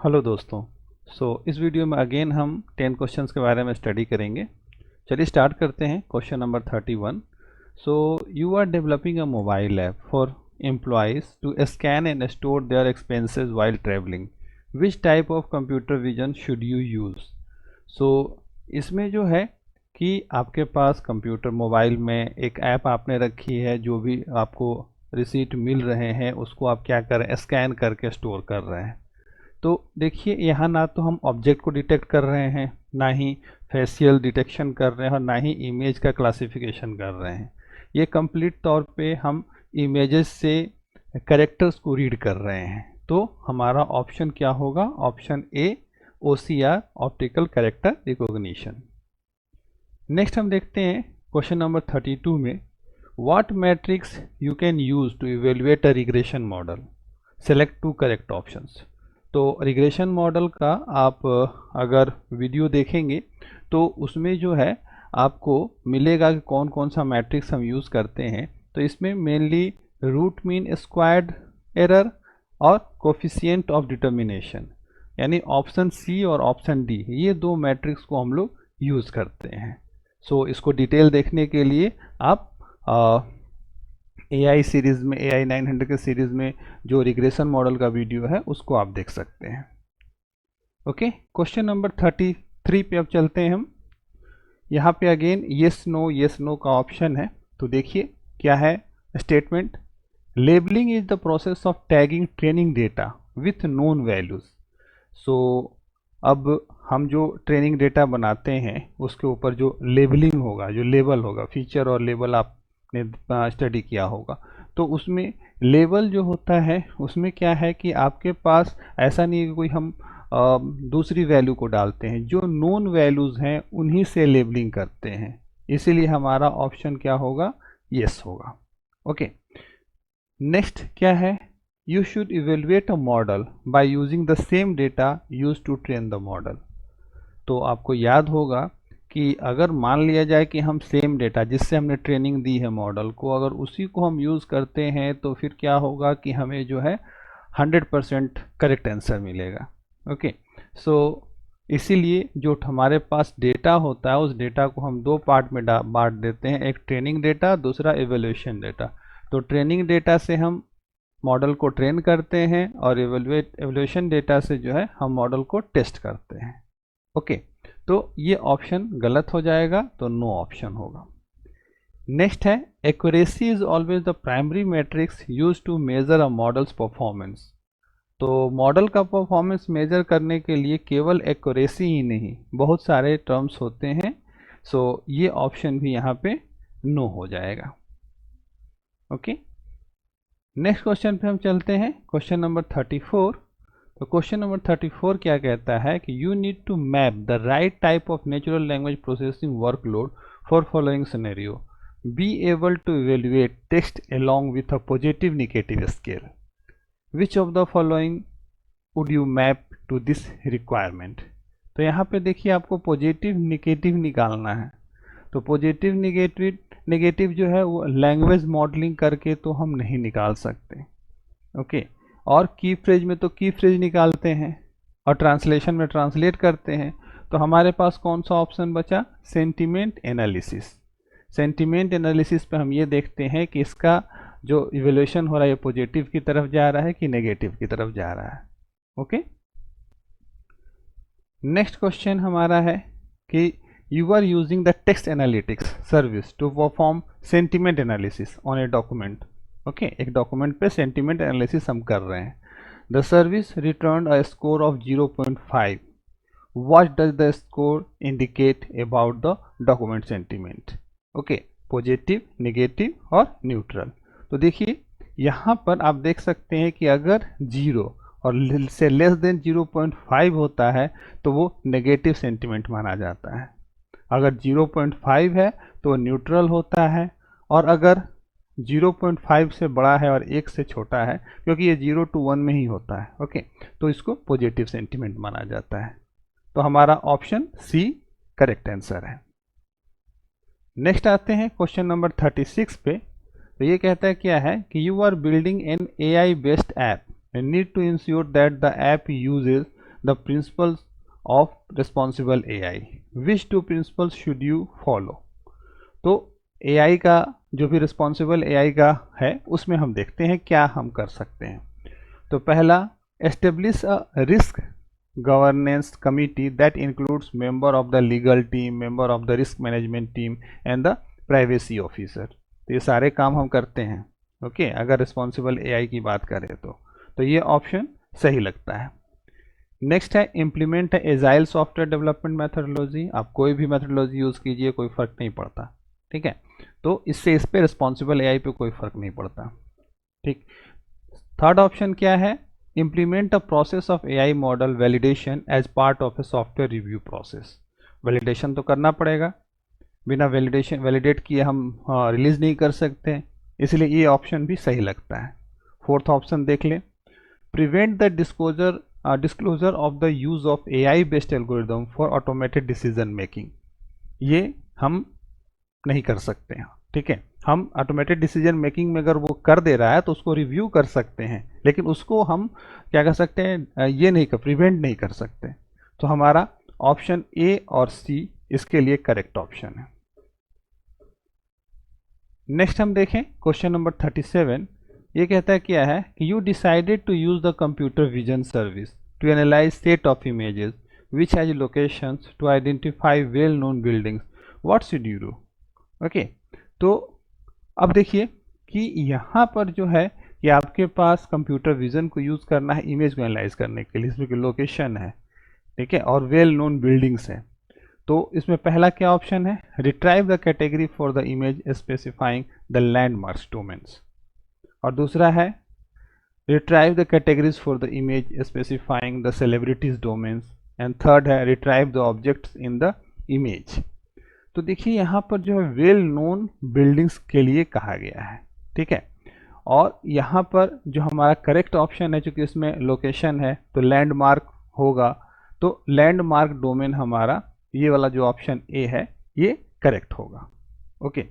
Hello दोस्तों। इस video में अगेन हम 10 क्वेश्चंस के बारे में स्टडी करेंगे। चलिए स्टार्ट करते हैं। Question number 31। You are developing a mobile app for employees to scan and store their expenses while travelling. Which type of computer vision should you use? So इसमें जो है कि आपके पास कंप्यूटर मोबाइल में एक ऐप आपने रखी है, जो भी आपको रिसीट मिल रहे हैं उसको आप क्या कर रहे हैं, स्कैन करके स्टोर कर रहे हैं। तो देखिए यहाँ ना तो हम ऑब्जेक्ट को डिटेक्ट कर रहे हैं, ना ही फेशियल डिटेक्शन कर रहे हैं और ना ही इमेज का क्लासिफिकेशन कर रहे हैं। ये कंप्लीट तौर पे हम इमेजेस से कैरेक्टर्स को रीड कर रहे हैं। तो हमारा ऑप्शन क्या होगा? Option A, OCR, optical character recognition. Next हम देखते हैं क्वेश्चन नंबर 32 में, what metrics you can use to evaluate a regression model? Select two correct options. तो रिग्रेशन मॉडल का आप अगर वीडियो देखेंगे तो उसमें जो है आपको मिलेगा कि कौन कौन सा मैट्रिक्स हम यूज़ करते हैं। तो इसमें mainly root mean squared error और कोफिशिएंट ऑफ डिटर्मिनेशन, यानी ऑप्शन सी और ऑप्शन डी, ये दो मैट्रिक्स को हम लोग यूज़ करते हैं। इसको डिटेल देखने के लिए आप AI सीरीज़ में, AI 900 के सीरीज़ में जो रिग्रेशन मॉडल का वीडियो है उसको आप देख सकते हैं। ओके, क्वेश्चन नंबर 33 पे अब चलते हैं हम। यहाँ पे अगेन येस नो का ऑप्शन है। तो देखिए क्या है statement, labelling is the process of tagging training data with known values. So अब हम जो ट्रेनिंग डेटा बनाते हैं उसके ऊपर जो लेबलिंग होगा, जो लेबल होगा, फीचर और लेबल आपने स्टडी किया होगा, तो उसमें लेबल जो होता है उसमें क्या है कि आपके पास ऐसा नहीं है कि कोई हम दूसरी वैल्यू को डालते हैं, जो नोन वैल्यूज़ हैं उन्हीं से लेबलिंग करते हैं। इसीलिए हमारा ऑप्शन क्या होगा? यस होगा। ओके, नेक्स्ट क्या है? You should evaluate a model by using the same data used to train the model। तो आपको याद होगा कि अगर मान लिया जाए कि हम सेम डेटा जिससे हमने ट्रेनिंग दी है मॉडल को, अगर उसी को हम यूज़ करते हैं तो फिर क्या होगा कि हमें जो है 100% करेक्ट आंसर मिलेगा। ओके, सो इसीलिए जो हमारे पास डेटा होता है उस डेटा को हम दो पार्ट में बांट देते हैं, एक ट्रेनिंग डेटा, दूसरा एवेल्यूशन डेटा। तो ट्रेनिंग डेटा से हम मॉडल को ट्रेन करते हैं और एवेल्यूशन डेटा से जो है हम मॉडल को टेस्ट करते हैं। ओके, तो ये ऑप्शन गलत हो जाएगा, तो नो ऑप्शन होगा। नेक्स्ट है, accuracy is always the primary metrics use to measure a model's performance. तो मॉडल का परफॉर्मेंस मेजर करने के लिए केवल एक्यूरेसी ही नहीं, बहुत सारे टर्म्स होते हैं। ये ऑप्शन भी यहाँ पे नो हो जाएगा। ओके, नेक्स्ट क्वेश्चन पे हम चलते हैं, क्वेश्चन नंबर 34। तो क्वेश्चन नंबर 34 क्या कहता है कि you need to map the right type of natural language processing workload for following scenario, be able to evaluate text along with a positive negative scale, which of the following would you map to this requirement? तो यहाँ पे देखिए आपको positive negative निकालना है। तो positive negative negative जो है वो लैंग्वेज मॉडलिंग करके तो हम नहीं निकाल सकते। ओके, और की फ्रेज में तो की फ्रेज निकालते हैं और ट्रांसलेशन में ट्रांसलेट करते हैं। तो हमारे पास कौन सा ऑप्शन बचा? Sentiment analysis. सेंटिमेंट एनालिसिस पे हम ये देखते हैं कि इसका जो इवैल्यूएशन हो रहा है ये पॉजिटिव की तरफ जा रहा है कि नेगेटिव की तरफ जा रहा है। ओके, नेक्स्ट क्वेश्चन हमारा है कि you are using the text analytics service to perform sentiment analysis on a document। Okay, एक डॉक्यूमेंट पे सेंटिमेंट एनालिसिस हम कर रहे हैं। The service return a score of 0.5। What does the score indicate about the document sentiment? Okay, positive, negative और neutral. तो देखिए यहाँ पर आप देख सकते हैं कि अगर 0 और से लेस देन 0.5 होता है तो वो नेगेटिव सेंटिमेंट माना जाता है। अगर 0.5 है तो न्यूट्रल होता है, और अगर 0.5 से बड़ा है और 1 से छोटा है, क्योंकि ये 0 to 1 में ही होता है, ओके, तो इसको पॉजिटिव सेंटिमेंट माना जाता है। तो हमारा ऑप्शन सी करेक्ट आंसर है। नेक्स्ट आते हैं क्वेश्चन नंबर 36 पे। तो ये कहता है क्या है कि you are building an AI based app and need to ensure that the app uses the principles of responsible AI, which two principles should you follow. तो एआई का जो भी रिस्पॉन्सिबल एआई का है उसमें हम देखते हैं क्या हम कर सकते हैं। तो पहला, establish a risk governance committee that includes member of the legal team, member of the risk management team and the privacy officer. तो ये सारे काम हम करते हैं। ओके, अगर रिस्पॉन्सिबल एआई की बात करें तो ये ऑप्शन सही लगता है। नेक्स्ट है implement agile software development methodology. आप कोई भी मेथोडोलॉजी यूज़ कीजिए, कोई फर्क नहीं पड़ता। ठीक है, तो इससे इस पे रिस्पॉन्सिबल एआई पे कोई फर्क नहीं पड़ता। ठीक, थर्ड ऑप्शन क्या है, implement a process of AI model validation as part of a software review process. Validation तो करना पड़ेगा, बिना वैलिडेट किए हम रिलीज नहीं कर सकते, इसलिए ये ऑप्शन भी सही लगता है। फोर्थ ऑप्शन देख लें, prevent the disclosure of the use of AI based algorithm for automated decision making. ये हम नहीं कर सकते हैं। ठीक है, हम ऑटोमेटेड डिसीजन मेकिंग में अगर वो कर दे रहा है तो उसको रिव्यू कर सकते हैं, लेकिन उसको हम क्या कर सकते हैं, ये नहीं कर, प्रिवेंट नहीं कर सकते। तो हमारा ऑप्शन ए और सी इसके लिए करेक्ट ऑप्शन है। नेक्स्ट हम देखें क्वेश्चन नंबर 37। ये कहता है क्या है कि you decided to use the computer vision service to analyse set of images which has locations to identify well known buildings, what should you do. Okay, तो अब देखिए कि यहाँ पर जो है कि आपके पास कंप्यूटर विजन को यूज़ करना है इमेज को एनालाइज करने के लिए, इसमें लोकेशन है, ठीक है, और वेल नोन बिल्डिंग्स है। तो इसमें पहला क्या ऑप्शन है, retrieve the category for the image specifying the landmarks domains, और दूसरा है retrieve the categories for the image specifying the celebrities domains, and third है retrieve the objects in the image. तो देखिए यहाँ पर जो है वेल नोन बिल्डिंग्स के लिए कहा गया है। ठीक है, और यहाँ पर जो हमारा करेक्ट ऑप्शन है, चूंकि इसमें लोकेशन है तो लैंडमार्क होगा, तो लैंडमार्क डोमेन हमारा ये वाला जो ऑप्शन ए है ये करेक्ट होगा। ओके,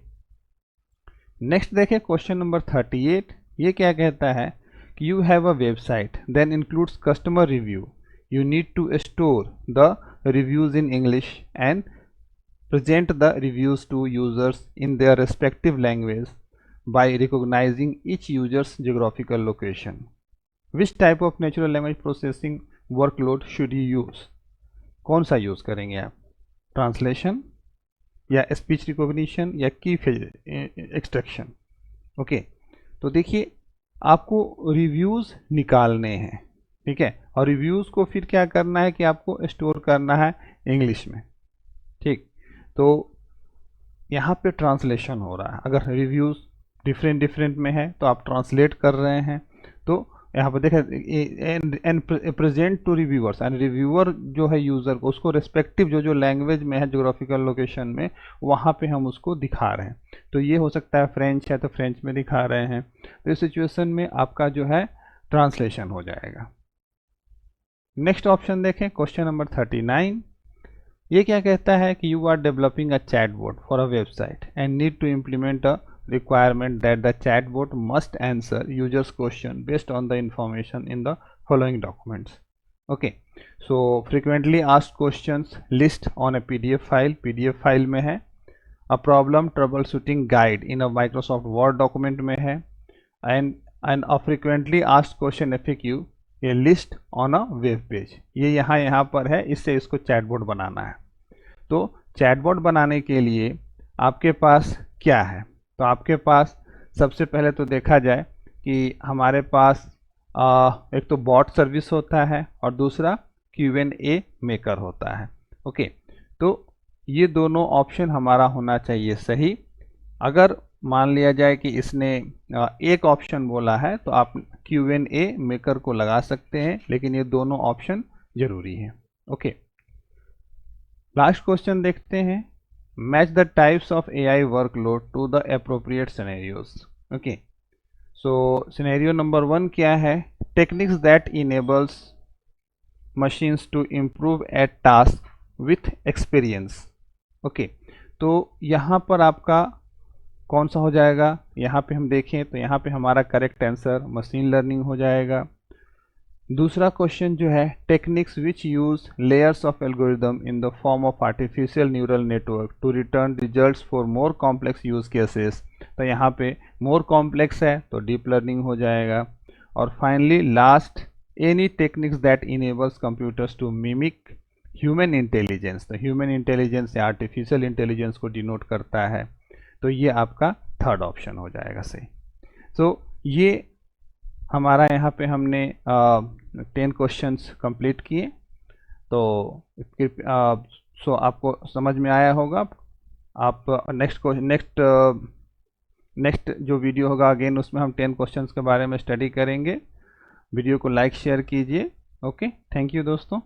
नेक्स्ट देखें क्वेश्चन नंबर 38। ये क्या कहता है कि you have a website then includes customer review, you need to store the reviews in English and present the reviews to users in their respective language by recognizing each user's geographical location. Which type of natural language processing workload should you use? कौन सा use करेंगे आप, translation या speech recognition या की extraction. Okay, तो देखिए आपको रिव्यूज़ निकालने हैं, ठीक है, और रिव्यूज़ को फिर क्या करना है कि आपको स्टोर करना है इंग्लिश में। ठीक, तो यहाँ पे ट्रांसलेशन हो रहा है, अगर रिव्यूज़ डिफरेंट में है तो आप ट्रांसलेट कर रहे हैं। तो यहाँ पर देखें and present to reviewers, and reviewer जो है यूज़र को उसको रेस्पेक्टिव जो लैंग्वेज में है जोग्राफिकल लोकेशन में वहाँ पे हम उसको दिखा रहे हैं। तो ये हो सकता है फ्रेंच है तो फ्रेंच में दिखा रहे हैं, तो इस सिचुएशन में आपका जो है ट्रांसलेशन हो जाएगा। नेक्स्ट ऑप्शन देखें क्वेश्चन नंबर 39। ये क्या कहता है कि you are developing a chatbot for a website and need to implement a requirement that the chatbot must answer users question based on the information in the following documents. Okay, so frequently asked questions list on a PDF file में है, a problem troubleshooting guide in a Microsoft Word document में है, and a frequently asked question FAQ ये list on a web page. ये यहाँ पर है, इससे इसको चैटबॉट बनाना है। तो चैटबॉट बनाने के लिए आपके पास क्या है, तो आपके पास सबसे पहले तो देखा जाए कि हमारे पास एक तो बॉट सर्विस होता है और दूसरा Q&A मेकर होता है। ओके, तो ये दोनों ऑप्शन हमारा होना चाहिए सही। अगर मान लिया जाए कि इसने एक ऑप्शन बोला है तो आप Q&A मेकर को लगा सकते हैं, लेकिन ये दोनों ऑप्शन जरूरी है। ओके, लास्ट क्वेश्चन देखते हैं, match the types of AI workload to the appropriate scenarios. Okay, so scenario number 1 क्या है, techniques that enables machines to improve at task with experience. Okay, तो यहाँ पर आपका कौन सा हो जाएगा, यहाँ पे हम देखें तो यहाँ पे हमारा करेक्ट आंसर मशीन लर्निंग हो जाएगा। दूसरा क्वेश्चन जो है, techniques which use layers of algorithm in the form of artificial neural network to return results for more complex use cases. तो यहाँ पे मोर कॉम्प्लेक्स है तो डीप लर्निंग हो जाएगा। और finally last, any techniques that enables computers to mimic human intelligence. तो human intelligence या आर्टिफिशियल इंटेलिजेंस को डिनोट करता है, तो ये आपका थर्ड ऑप्शन हो जाएगा सही। तो ये हमारा यहाँ पे हमने 10 क्वेश्चंस कंप्लीट किए। तो सो आपको समझ में आया होगा। आप नेक्स्ट जो वीडियो होगा अगेन उसमें हम 10 क्वेश्चंस के बारे में स्टडी करेंगे। वीडियो को लाइक शेयर कीजिए। ओके, थैंक यू दोस्तों।